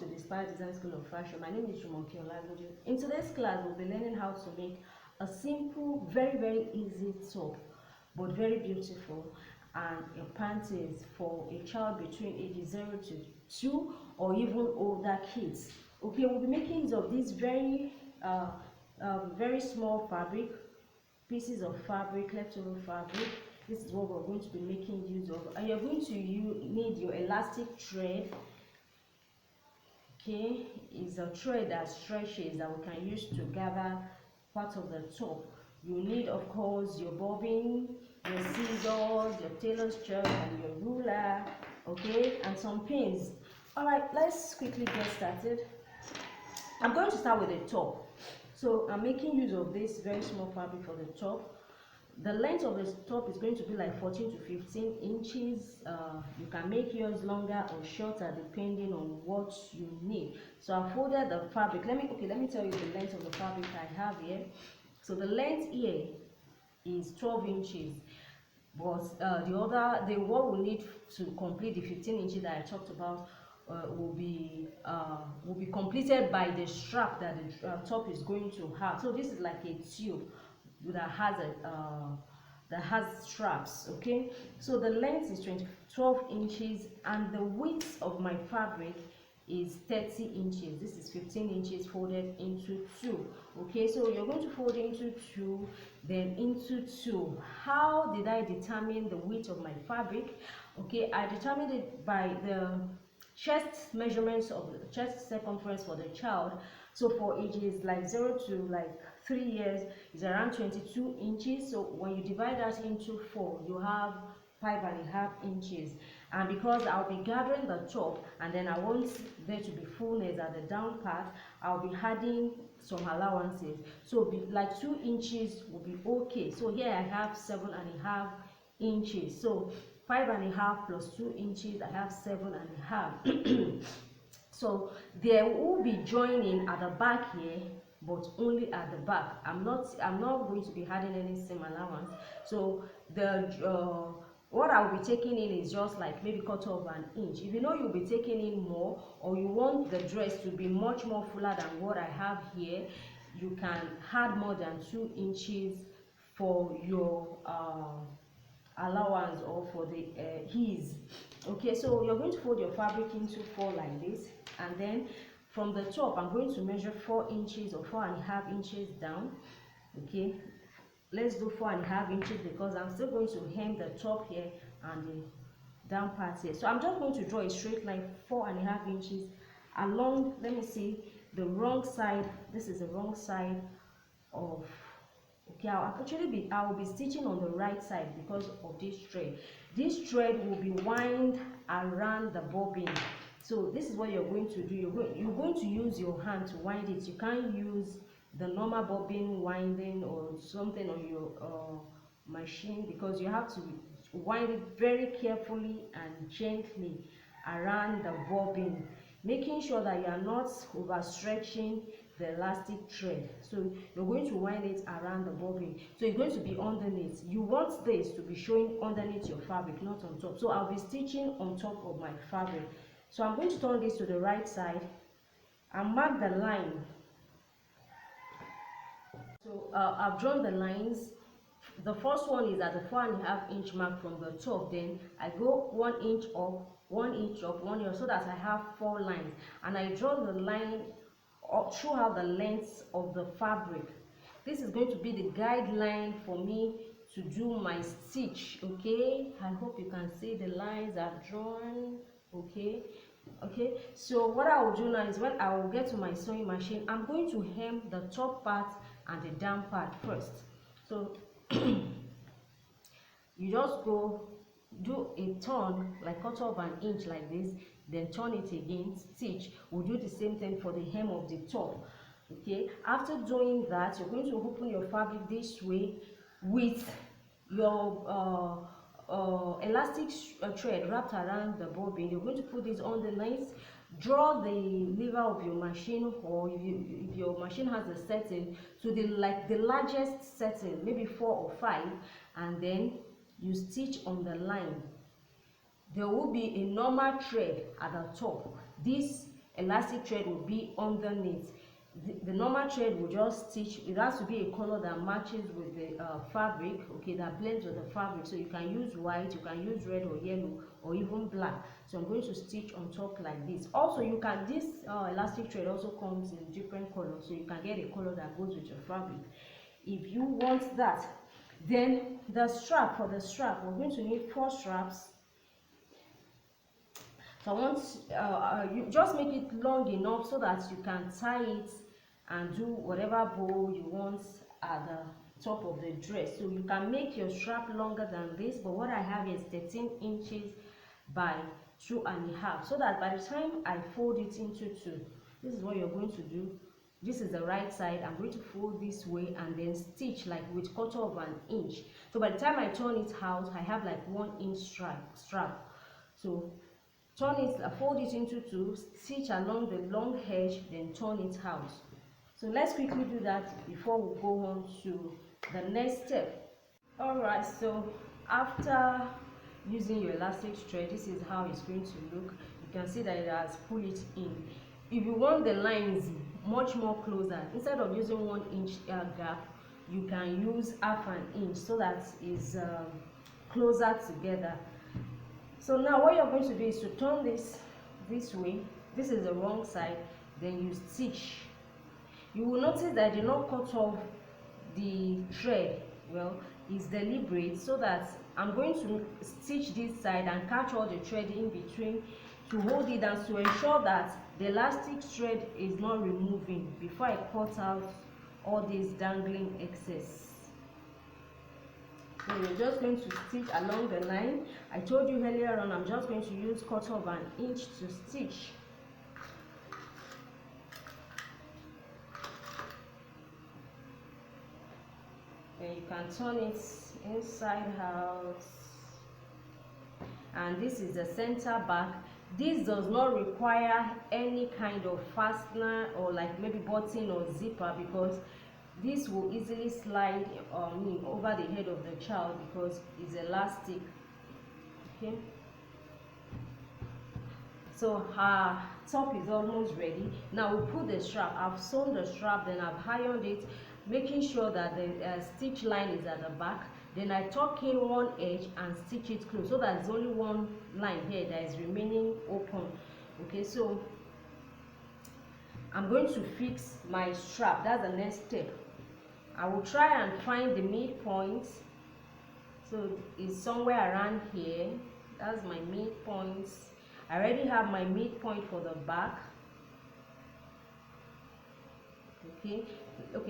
to the Style Design School of Fashion. My name is Jumoke Olagoju. In today's class, we'll be learning how to make a simple, very easy top, but very beautiful, and a panties for a child between ages 0 to 2 or even older kids. Okay, we'll be making use of this very small fabric, pieces of fabric, leftover fabric. This is what we're going to be making use of, and you're going to need your elastic thread. Okay, is a thread that stretches that we can use to gather part of the top. You need, of course, your bobbin, your scissors, your tailor's chalk, and your ruler, okay, and some pins. All right, let's quickly get started. I'm going to start with the top. So I'm making use of this very small fabric for the top. The length of the top is going to be like 14 to 15 inches. You can make yours longer or shorter depending on what you need. So I folded the fabric. Let me tell you the length of the fabric I have here. So the length here is 12 inches, but what we need to complete the 15 inches that I talked about will be completed by the strap that the top is going to have. So this is like a tube that has straps. Okay, so the length is 12 inches and the width of my fabric is 30 inches. This is 15 inches folded into 2. Okay, so you're going to fold into 2, then into 2. How did I determine the width of my fabric? Okay, I determined it by the chest measurements of the chest circumference for the child. So for ages like 0 to like 3 years is around 22 inches. So when you divide that into 4, you have 5.5 inches. And because I'll be gathering the top and then I want there to be fullness at the down part, I'll be adding some allowances. So like 2 inches will be okay. So here I have 7.5 inches. So 5.5 plus 2 inches, I have 7.5. So there will be joining at the back here, but only at the back. I'm not going to be adding any seam allowance. So the what I will be taking in is just like maybe 1/4 inch. If you know you'll be taking in more, or you want the dress to be much more fuller than what I have here, you can add more than 2 inches for your allowance or for the ease. Okay, so you're going to fold your fabric into 4 like this, and then from the top I'm going to measure 4 inches or 4.5 inches down. Okay, let's do 4.5 inches because I'm still going to hem the top here and the down part here. So I'm just going to draw a straight line 4.5 inches along. Let me see, the wrong side. This is the wrong side of, okay, I will be stitching on the right side because of this thread. This thread will be wound around the bobbin. So this is what you're going to do. You're going to use your hand to wind it. You can't use the normal bobbin winding or something on your machine, because you have to wind it very carefully and gently around the bobbin, making sure that you are not overstretching the elastic thread. So you're going to wind it around the bobbin, so it's going to be underneath. You want this to be showing underneath your fabric, not on top. So I'll be stitching on top of my fabric. So I'm going to turn this to the right side and mark the line. So I've drawn the lines. The first one is at the 4.5 inch mark from the top. Then I go 1 inch up, 1 inch up, 1 inch, so that I have 4 lines, and I draw the line up throughout the length of the fabric. This is going to be the guideline for me to do my stitch. Okay, I hope you can see the lines I've drawn. Okay, so what I will do now is, when I will get to my sewing machine, I'm going to hem the top part and the down part first. So you just go do a turn like 1/4 inch like this, then turn it again, stitch. We'll do the same thing for the hem of the top. Okay, after doing that, you're going to open your fabric this way with your elastic thread wrapped around the bobbin. You're going to put this underneath. Draw the lever of your machine, or if your machine has a setting, to the largest setting, maybe 4 or 5, and then you stitch on the line. There will be a normal thread at the top. This elastic thread will be underneath. The normal thread will just stitch. It has to be a color that matches with the fabric, okay, that blends with the fabric. So you can use white, you can use red or yellow or even black. So I'm going to stitch on top like this. Also, you can, this elastic thread also comes in different colors, so you can get a color that goes with your fabric if you want that. Then the strap, for the strap, we're going to need 4 straps. So I want you just make it long enough so that you can tie it and do whatever bow you want at the top of the dress. So you can make your strap longer than this, but what I have is 13 inches by 2.5, so that by the time I fold it into 2, this is what you're going to do. This is the right side. I'm going to fold this way and then stitch like with 1/4 inch. So by the time I turn it out, I have like 1 inch strap. So turn it, fold it into 2, stitch along the long edge, then turn it out. So let's quickly do that before we go on to the next step. Alright, so after using your elastic thread, this is how it's going to look. You can see that it has pulled it in. If you want the lines much more closer, instead of using 1 inch gap, you can use 1/2 inch, so that is closer together. So now what you're going to do is to turn this way. This is the wrong side, then you stitch. You will notice that I did not cut off the thread. Well, it's deliberate, so that I'm going to stitch this side and catch all the thread in between to hold it down, to ensure that the elastic thread is not removing before I cut out all this dangling excess. So you're just going to stitch along the line. I told you earlier on, I'm just going to use 1/4 inch to stitch. Then you can turn it inside out. And this is the center back. This does not require any kind of fastener or like maybe button or zipper, because this will easily slide over the head of the child because it's elastic. Okay, so her top is almost ready. Now we'll put the strap. I've sewn the strap, then I've ironed it, making sure that the stitch line is at the back. Then I tuck in 1 edge and stitch it close, so that there's only 1 line here that is remaining open. Okay, so I'm going to fix my strap. That's the next step. I will try and find the midpoint. So it's somewhere around here. That's my midpoint. I already have my midpoint for the back. Okay,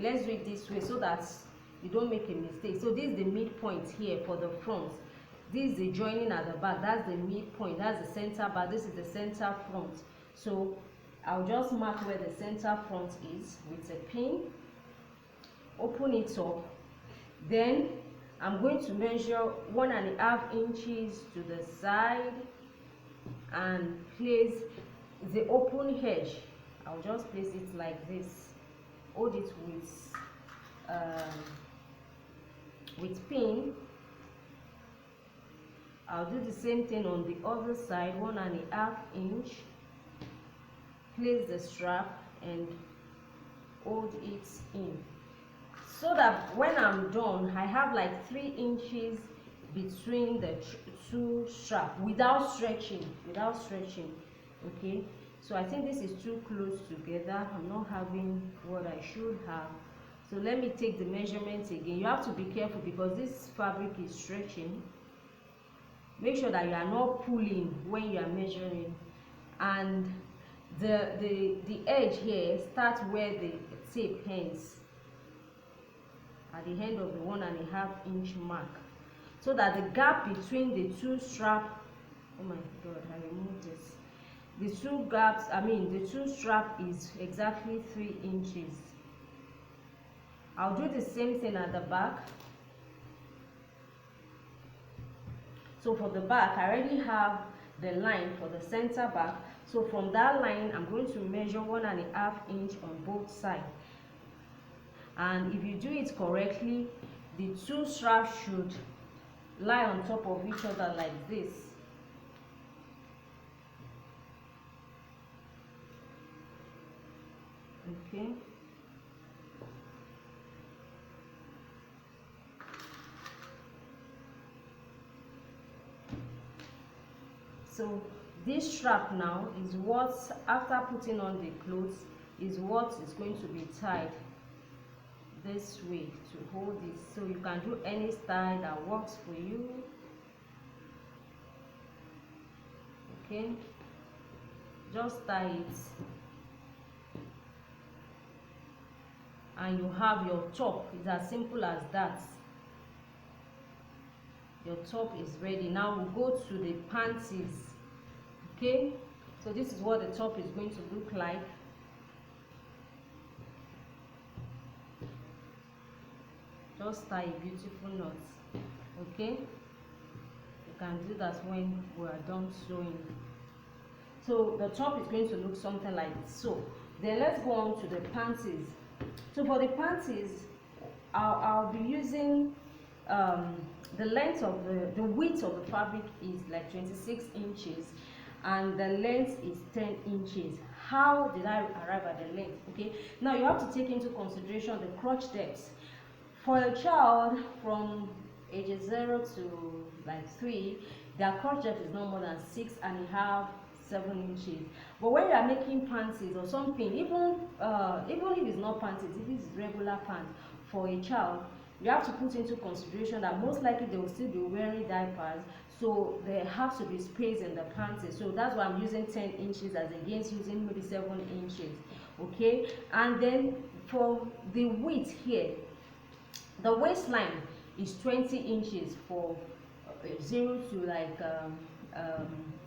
let's do it this way so that you don't make a mistake. So this is the midpoint here for the front. This is the joining at the back. That's the midpoint. That's the center back. This is the center front. So I'll just mark where the center front is with a pin. Open it up. Then I'm going to measure 1.5 inches to the side and place the open edge. I'll just place it like this. Hold it with pin. I'll do the same thing on the other side. 1.5 inch. Place the strap and hold it in, so that when I'm done, I have like 3 inches between the 2 straps without stretching. Okay, so I think this is too close together. I'm not having what I should have. So let me take the measurements again. You have to be careful because this fabric is stretching. Make sure that you are not pulling when you are measuring, and the edge here starts where the tape ends, at the end of the 1.5 inch mark, so that the gap between the 2 straps, oh my god, I removed this, the 2 strap is exactly 3 inches. I'll do the same thing at the back. So for the back, I already have the line for the center back. So from that line, I'm going to measure 1.5 inch on both sides. And if you do it correctly, the 2 straps should lie on top of each other like this. Okay. So this strap now is what, after putting on the clothes, is what is going to be tied this way to hold it. So you can do any style that works for you. Okay, just tie it, and you have your top. It's as simple as that. Your top is ready. Now we'll go to the panties. Okay, so this is what the top is going to look like. Just tie a beautiful knot. Okay, you can do that when we are done sewing. So the top is going to look something like so. Then let's go on to the panties. So for the panties, I'll be using the length of the width of the fabric is like 26 inches, and the length is 10 inches. How did I arrive at the length? Okay, now you have to take into consideration the crotch depth. For a child from ages 0 to like 3, their crotch depth is no more than 6.5, 7 inches. But when you are making panties or something, even if it's not panties, if it's regular pants for a child, you have to put into consideration that most likely they will still be wearing diapers, so there has to be space in the panties. So that's why I'm using 10 inches as against using maybe 7 inches. Okay, and then for the width here, the waistline is 20 inches for 0 to like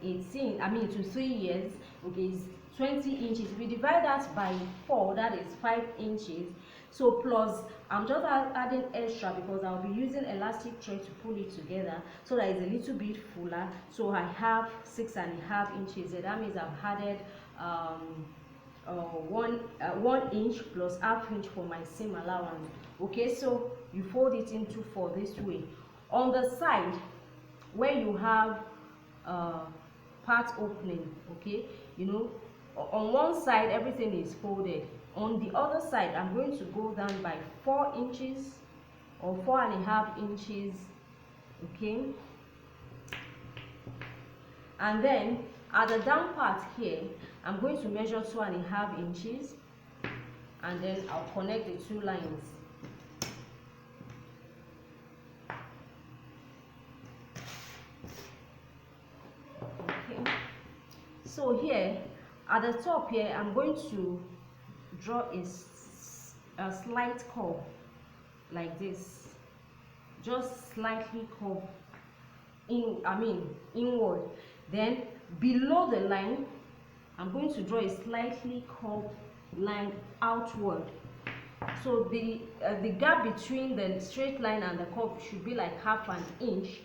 18, I mean to 3 years. Okay, it's 20 inches. If we divide that by 4, that is 5 inches. So plus, I'm just adding extra because I'll be using elastic thread to pull it together, so that it's a little bit fuller. So I have 6.5 inches. That means I've added 1 inch plus half inch for my seam allowance. Okay, so you fold it into 4 this way. On the side where you have part opening, okay, you know, on one side everything is folded. On the other side, I'm going to go down by 4 inches or 4.5 inches. Okay, and then at the down part here, I'm going to measure 2.5 inches, and then I'll connect the 2 lines. Okay, so here at the top here, I'm going to draw a slight curve like this, just slightly curve inward. Then below the line, I'm going to draw a slightly curved line outward. So the gap between the straight line and the curve should be like ½ inch.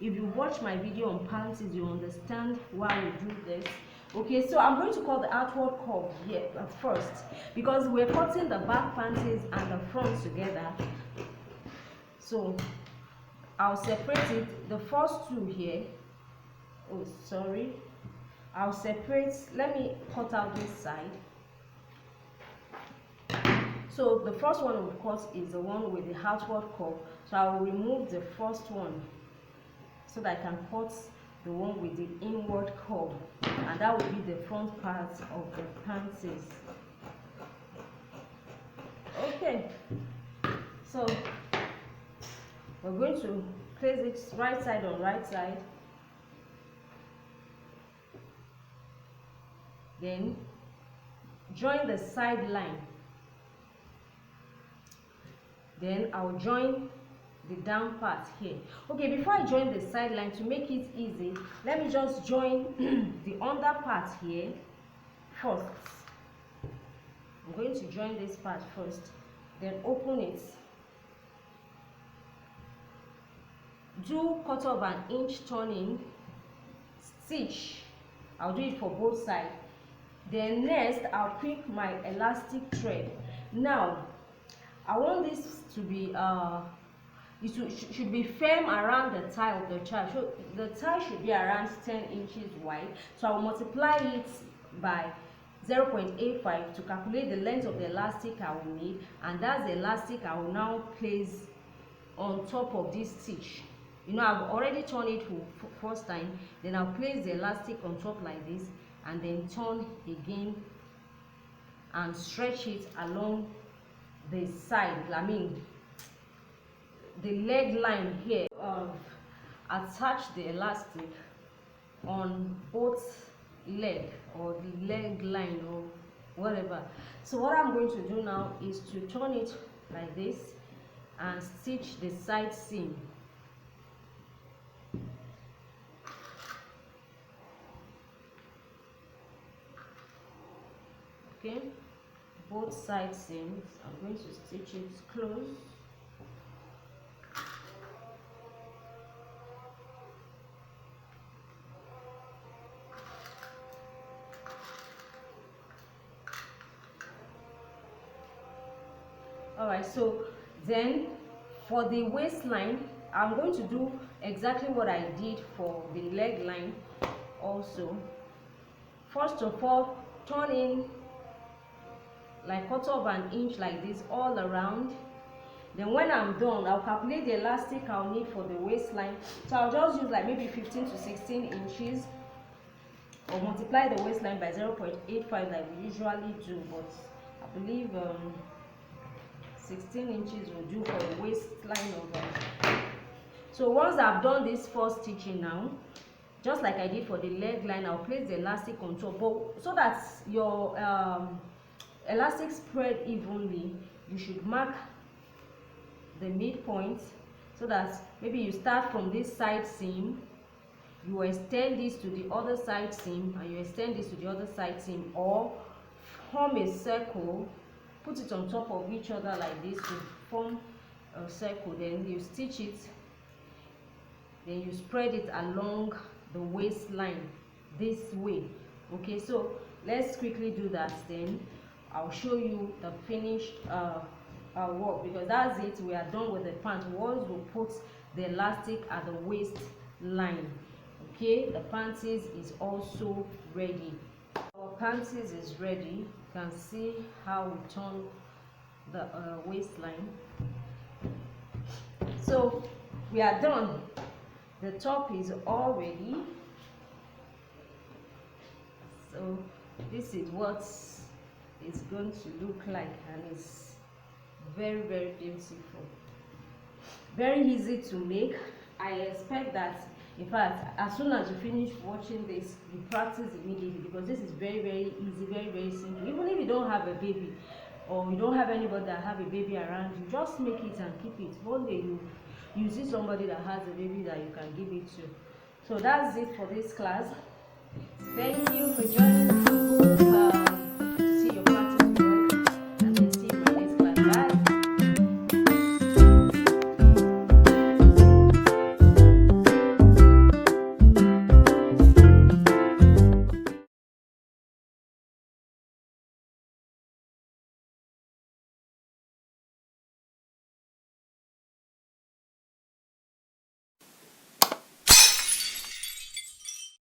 If you watch my video on panties, you understand why we do this. Okay, so I'm going to cut the outward curve here first, because we're cutting the back panties and the front together. So I'll separate it, the first 2 here. Oh, sorry. I'll separate, let me cut out this side. So the first one we've cut is the one with the outward curve. So I will remove the first one so that I can cut the one with the inward curve, and that will be the front part of the panties. Okay, so we're going to place it right side on right side. Then join the side line. Then I'll join the down part here. Okay, before I join the side line, to make it easy, let me just join the under part here first. I'm going to join this part first, then open it. Do 1/4 inch turning stitch. I'll do it for both sides. Then next, I'll pick my elastic thread. Now I want this to be it should be firm around the thigh of the child. So the thigh should be around 10 inches wide. So I'll multiply it by 0.85 to calculate the length of the elastic I will need, and that's the elastic I will now place on top of this stitch. You know, I've already turned it for first time, then I'll place the elastic on top like this, and then turn again and stretch it along the side, I mean the leg line here. Attach the elastic on both leg or the leg line or whatever. So what I'm going to do now is to turn it like this and stitch the side seam. Okay, both side seams, I'm going to stitch it close. Alright, so then for the waistline, I'm going to do exactly what I did for the leg line also. First of all, turn in like 1/4 of an inch like this all around. Then when I'm done, I'll calculate the elastic I'll need for the waistline. So I'll just use like maybe 15 to 16 inches, or multiply the waistline by 0.85 like we usually do, but I believe 16 inches will do for the waistline of them. So once I've done this first stitching now, just like I did for the leg line, I'll place the elastic on top, but so that your elastic spread evenly, you should mark the midpoint, so that maybe you start from this side seam, you extend this to the other side seam, and you extend this to the other side seam, or form a circle, put it on top of each other like this to form a circle. Then you stitch it, then you spread it along the waistline this way. Okay, so let's quickly do that, then I'll show you the finished work, because that's it. We are done with the pant. Once we put the elastic at the waistline, okay, the panties is also ready. Our panties is ready. You can see how we turn the waistline. So we are done. The top is all ready. So this is what it's going to look like, and it's very, very beautiful, very easy to make. I expect that, in fact, as soon as you finish watching this, you practice immediately, because this is very, very easy, very, very simple. Even if you don't have a baby, or you don't have anybody that have a baby around you, just make it and keep it. One day you see somebody that has a baby that you can give it to. So that's it for this class. Thank you for joining.